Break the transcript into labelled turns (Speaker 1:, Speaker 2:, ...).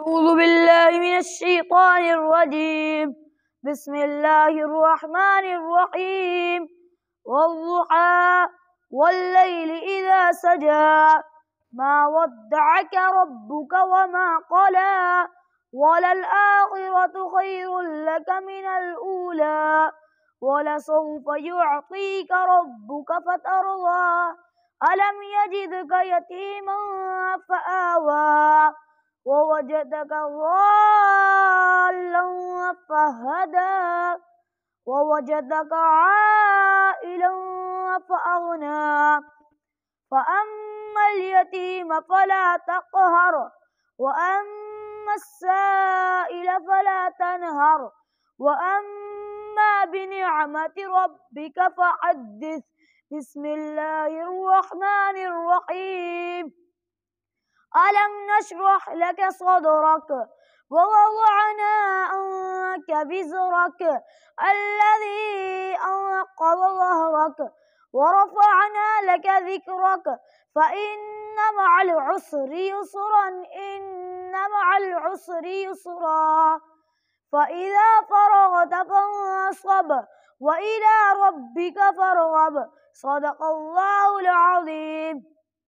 Speaker 1: أعوذ بالله من الشيطان الرجيم. بسم الله الرحمن الرحيم. والضحى والليل إذا سجى ما ودعك ربك وما قلى وللآخرة خير لك من الأولى ولسوف يعطيك ربك فترضى ألم يجدك يتيما فآوى ووجدك ضالا فهدى ووجدك عائلا فأغنى فأما اليتيم فلا تقهر وأما السائل فلا تنهر وأما بنعمة ربك فحدث. بسم الله الرحمن الرحيم. ألم نشرح لك صدرك ووضعنا عنك وزرك الذي أنقض ظهرك ورفعنا لك ذكرك فإن مع العسر يسرا إن مع العسر يسرا فإذا فرغت فانصب وإلى ربك فارغب. صدق الله العظيم.